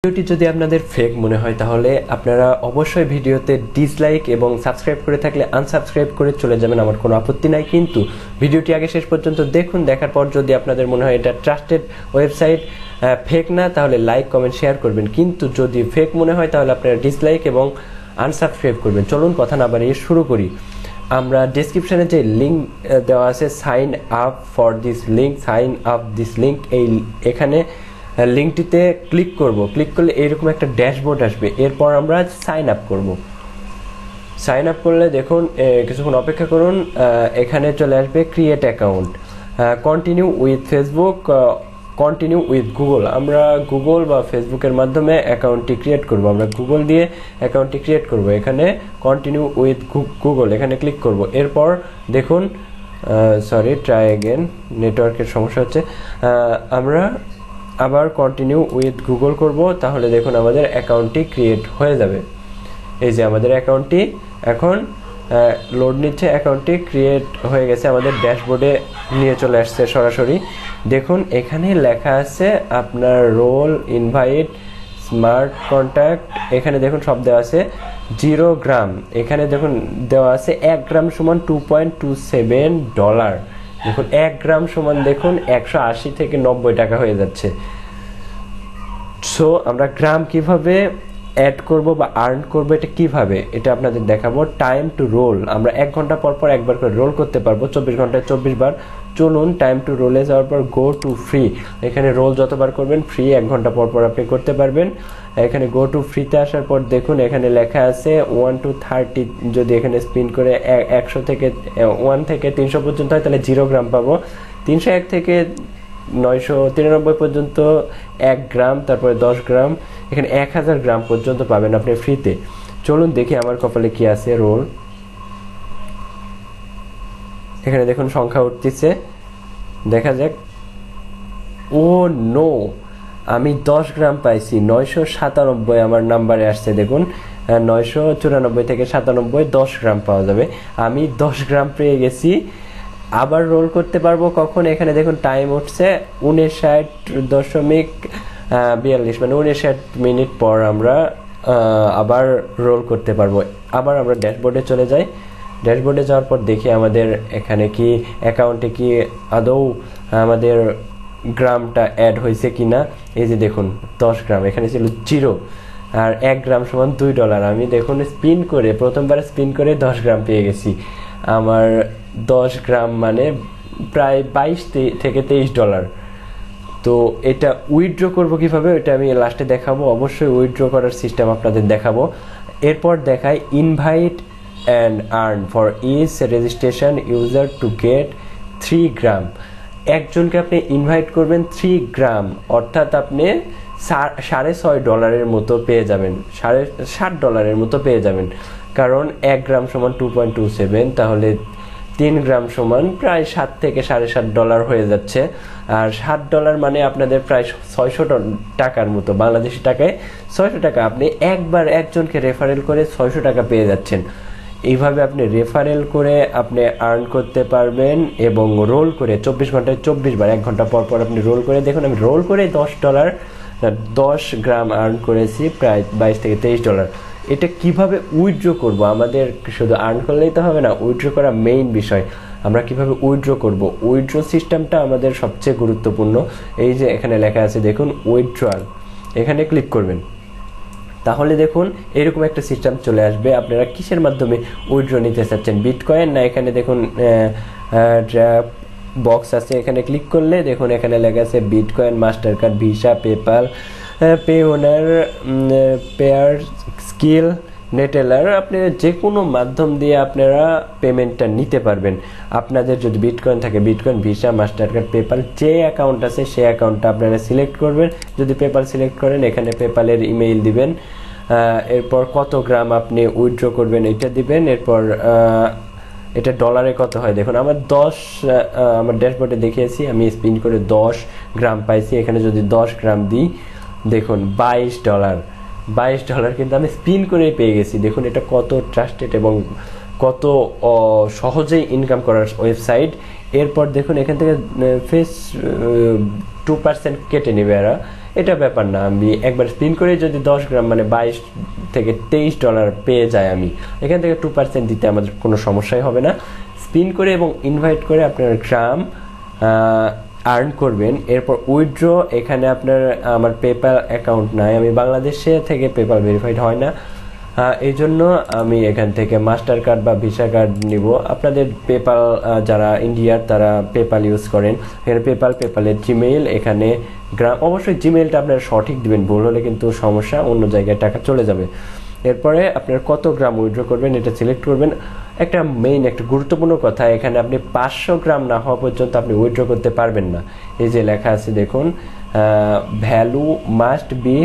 ভিডিওটি যদি আপনাদের ফেক মনে হয় তাহলে আপনারা অবশ্যই ভিডিওতে ডিসলাইক এবং সাবস্ক্রাইব করে থাকলে আনসাবস্ক্রাইব করে চলে যাবেন, আমার কোনো আপত্তি নাই। কিন্তু ভিডিওটি আগে শেষ পর্যন্ত দেখুন, দেখার পর যদি আপনাদের মনে হয় এটা ট্রাস্টেড ওয়েবসাইট, ফেক না, তাহলে লাইক কমেন্ট শেয়ার করবেন। কিন্তু যদি ফেক মনে হয় তাহলে আপনারা ডিসলাইক এবং আনসাবস্ক্রাইব করবেন। চলুন কথা না বাড়িয়ে শুরু করি। আমরা ডেসক্রিপশনে যে লিঙ্ক দেওয়া আছে sign up for this link, sign up this link, এখানে লিঙ্কটিতে ক্লিক করব। ক্লিক করলে এইরকম একটা ড্যাশবোর্ড আসবে। এরপর আমরা সাইন আপ করব। সাইন আপ করলে দেখুন কিছুক্ষণ অপেক্ষা করুন, এখানে চলে আসবে create account, continue with Facebook, continue with Google. আমরা গুগল বা ফেসবুকের মাধ্যমে অ্যাকাউন্টটি ক্রিয়েট করব। আমরা গুগল দিয়ে অ্যাকাউন্টটি ক্রিয়েট করব। এখানে কন্টিনিউ উইথ গুগল এখানে ক্লিক করব। এরপর দেখুন সরি ট্রাই অ্যাগেন, নেটওয়ার্কের সমস্যা হচ্ছে। আমরা আবার কন্টিনিউ উইথ গুগল করব, তাহলে দেখুন আমাদের অ্যাকাউন্টটি ক্রিয়েট হয়ে যাবে। এই যে আমাদের অ্যাকাউন্টটি এখন লোড নিচ্ছে, অ্যাকাউন্টটি ক্রিয়েট হয়ে গেছে, আমাদের ড্যাশবোর্ডে নিয়ে চলে আসছে সরাসরি। দেখুন এখানে লেখা আছে আপনার রোল, ইনভাইট, স্মার্ট কন্ট্যাক্ট, এখানে দেখুন সব দেওয়া আছে। 0 গ্রাম এখানে দেখুন দেওয়া আছে 1 গ্রাম সমান $2.27। দেখুন 1 গ্রাম সমান দেখুন 180 থেকে 90 টাকা হয়ে যাচ্ছে। সো আমরা গ্রাম কিভাবে অ্যাড করব বা আর্ন করব, এটা কিভাবে, এটা আপনাদের দেখাবো। টাইম টু রোল, আমরা 1 ঘন্টা পর পর একবার করে রোল করতে পারবো, 24 ঘন্টায় 24 বার। চলুন টাইম টু রোলে যাওয়ার পর গো টু ফ্রি, এখানে রোল যতবার করবেন ফ্রি 1 ঘন্টা পর পর আপনি করতে পারবেন। এখানে গো টু ফ্রিতে আসার পর দেখুন এখানে লেখা আছে 1 to 30, যদি এখানে স্পিন করে 100 থেকে 1 থেকে 300 পর্যন্ত হয় তাহলে 0 গ্রাম পাবো। 301 থেকে 993 পর্যন্ত 1 গ্রাম, তারপরে 10 গ্রাম, এখানে 1000 গ্রাম পর্যন্ত পাবেন আপনি ফ্রিতে। চলুন দেখি আমার কপালে কি আছে। রোল, এখানে দেখুন সংখ্যা উঠতেছে, দেখা যাক। ও নো, আমি 10 গ্রাম পাইছি, 997 আমার নাম্বারে আসছে। দেখুন 994 থেকে 97, 10 গ্রাম পাওয়া যাবে। আমি 10 গ্রাম পেয়ে গেছি। আবার রোল করতে পারবো কখন, এখানে দেখুন টাইম উঠছে 59.42, মানে 59 মিনিট পর আমরা আবার রোল করতে পারবো। আবার আমরা ড্যাশবোর্ডে চলে যাই। ড্যাশবোর্ডে যাওয়ার পর দেখি আমাদের এখানে কি অ্যাকাউন্টে কি আদৌ আমাদের গ্রামটা অ্যাড হয়েছে কিনা। এই যে দেখুন 10 গ্রাম, এখানে ছিল 0, আর 1 গ্রাম সমান $2। আমি দেখুন স্পিন করে, প্রথমবার স্পিন করে 10 গ্রাম পেয়ে গেছি। আমার 10 গ্রাম মানে প্রায় $22 থেকে $23। তো এটা উইথড্র করবো কিভাবে, এটা আমি লাস্টে দেখাবো। অবশ্যই উইথড্র করার সিস্টেম আপনাদের দেখাবো। এরপর দেখাই invite and earn for each registration user to get 3 gram. একজনকে আপনি ইনভাইট করবেন 3 গ্রাম, অর্থাৎ আপনি $6.50 মতো পেয়ে যাবেন, $7.50 মতো পেয়ে যাবেন। কারণ 1 গ্রাম সমান 2.27, তাহলে 3 গ্রাম সমান প্রায় $7 থেকে $7.50 হয়ে যাচ্ছে। আর $7 মানে আপনাদের প্রায় 600 টাকার মতো, বাংলাদেশি টাকায় 600 টাকা। আপনি একবার একজনকে রেফারেল করে 600 টাকা পেয়ে যাচ্ছেন। এইভাবে আপনি রেফারেল করে আপনি আর্ন করতে পারবেন এবং রোল করে 24 ঘন্টায় 24 বার, 1 ঘন্টা পর পর আপনি রোল করে দেখুন। আমি রোল করে $10 গ্রাম আর্ন করেছি, প্রায় $22 থেকে $23। এটা কিভাবে উইথড্র করব, আমাদের শুধু আর্ন করলেই তো হবে না, উইথড্র করা মেইন বিষয়। আমরা কিভাবে উইথড্র করব, উইথড্র সিস্টেমটা আমাদের সবচেয়ে গুরুত্বপূর্ণ। এই যে এখানে লেখা আছে দেখুন উইথড্রয়াল, এখানে ক্লিক করবেন, তাহলে দেখুন এরকম একটা সিস্টেম চলে আসবে। আপনারা কিসের মাধ্যমে উইথড্র নিতে চাচ্ছেন, বিটকয়েন না, এখানে দেখুন বক্স আছে, এখানে ক্লিক করলে দেখুন এখানে লেখা আছে Bitcoin, Mastercard, Visa, PayPal, Payoneer, Payeer Skrill, Neteller. আপনি যে কোনো মাধ্যম দিয়ে আপনারা পেমেন্টটা নিতে পারবেন। আপনাদের যদি বিটকয়েন থাকে bitcoin, visa, master card, PayPal, যে অ্যাকাউন্ট আছে সেই অ্যাকাউন্টটা আপনারা সিলেক্ট করবেন। যদি পেপাল সিলেক্ট করেন এখানে পেপালের ইমেইল দিবেন, এরপর কত গ্রাম আপনি উইথড্র করবেন এটা দিবেন। এরপর এটা ডলারে কত হয় দেখুন, আমার আমার ড্যাশবোর্ডে দেখিয়েছি, আমি স্পিন করে 10 গ্রাম পাইছি। এখানে যদি 10 গ্রাম দিই দেখুন $22 কিন্তু আমি স্পিন করে পেয়ে গেছি। দেখুন এটা কত ট্রাস্টেড এবং কত সহজেই ইনকাম করার ওয়েবসাইট। এরপর দেখুন এখান থেকে 2% কেটে নেবে এরা, এটা ব্যাপার না, আমি একবার স্পিন করে যদি 10 গ্রাম মানে 22 থেকে 23 ডলার পেয়ে যাই, আমি এখান থেকে 2% দিতে আমাদের কোনো সমস্যাই হবে না। স্পিন করে এবং ইনভাইট করে আপনার গ্রাম আর্ন করবেন। এরপর উইথড্র, এখানে আপনার আমার পেপ্যাল অ্যাকাউন্ট নাই, আমি বাংলাদেশে থেকে পেপ্যাল ভেরিফাইড হয় না, এই জন্য আমি এখান থেকে মাস্টার কার্ড বা ভিসা কার্ড নিব। আপনাদের পেপ্যাল যারা ইন্ডিয়ার তারা পেপ্যাল ইউজ করেন, এখানে পেপ্যালের জিমেইল, এখানে গ্রাম, অবশ্যই জিমেইলটা আপনারা সঠিক দিবেন, ভুল হলে কিন্তু সমস্যা, অন্য জায়গায় টাকা চলে যাবে। এরপরে আপনার কত গ্রাম উইথড্র করবেন এটা সিলেক্ট করবেন। একটা গুরুত্বপূর্ণ কথা, এখানে আপনি 500 গ্রাম না হওয়া পর্যন্ত আপনি উইথড্র করতে পারবেন না। এই যে লেখা আছে দেখুন, value must be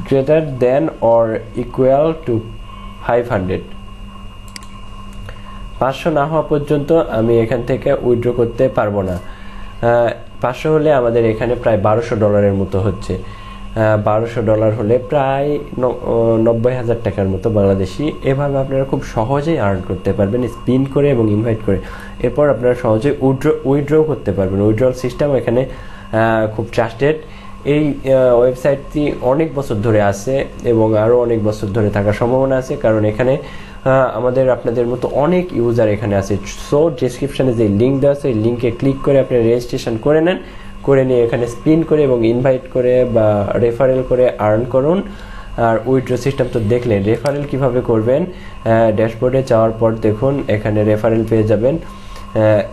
greater than or equal to 500। 500 না হওয়া পর্যন্ত আমি এখান থেকে উইথড্র করতে পারবো না। 500 হলে আমাদের এখানে প্রায় $1200 মতো হচ্ছে। $1200 হলে প্রায় 90,000 টাকার মতো বাংলাদেশি। এভাবে আপনারা খুব সহজেই আর্ন করতে পারবেন স্পিন করে এবং ইনভাইট করে। এরপর আপনারা সহজেই উইথড্র করতে পারবেন। উইথড্রল সিস্টেম এখানে খুব ট্রাস্টেড। এই ওয়েবসাইটটি অনেক বছর ধরে আছে এবং আরও অনেক বছর ধরে থাকার সম্ভাবনা আছে, কারণ এখানে আপনাদের মতো অনেক ইউজার এখানে আছে। সো ডেসক্রিপশনে যে লিঙ্ক দেওয়া আছে, এই লিঙ্কে ক্লিক করে আপনি রেজিস্ট্রেশন করে নেন, করে নিয়ে এখানে স্পিন করে এবং ইনভাইট করে বা রেফারেল করে আর্ন করুন। আর উইথড্র সিস্টেম তো দেখলেন, রেফারেল কিভাবে করবেন, ড্যাশবোর্ডে যাওয়ার পর দেখুন এখানে রেফারেল পেয়ে যাবেন,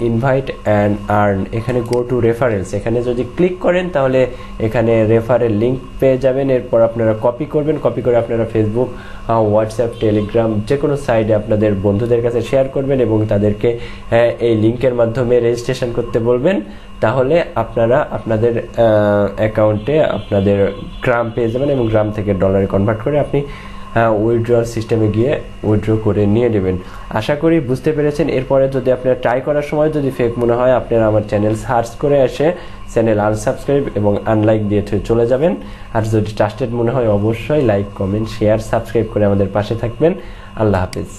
ইনভাইট অ্যান্ড আর্ন, এখানে গো টু রেফারেন্স, এখানে যদি ক্লিক করেন তাহলে এখানে রেফারেল লিঙ্ক পেয়ে যাবেন। এরপর আপনারা কপি করবেন, কপি করে আপনারা ফেসবুক, হোয়াটসঅ্যাপ, টেলিগ্রাম যে কোনো সাইটে আপনাদের বন্ধুদের কাছে শেয়ার করবেন এবং তাদেরকে এই লিঙ্কের মাধ্যমে রেজিস্ট্রেশন করতে বলবেন। তাহলে আপনারা আপনাদের অ্যাকাউন্টে আপনাদের গ্রাম পেয়ে যাবেন এবং গ্রাম থেকে ডলারে কনভার্ট করে আপনি উইথড্রল সিস্টেমে গিয়ে উইথড্র করে নিয়ে নেবেন। আশা করি বুঝতে পেরেছেন। এরপরে যদি আপনারা ট্রাই করার সময় যদি ফেক মনে হয়, আপনারা আমার চ্যানেল সার্চ করে এসে চ্যানেল আনসাবস্ক্রাইব এবং আনলাইক দিয়ে চলে যাবেন। আর যদি ট্রাস্টেড মনে হয় অবশ্যই লাইক, কমেন্ট, শেয়ার, সাবস্ক্রাইব করে আমাদের পাশে থাকবেন। আল্লাহ হাফেজ।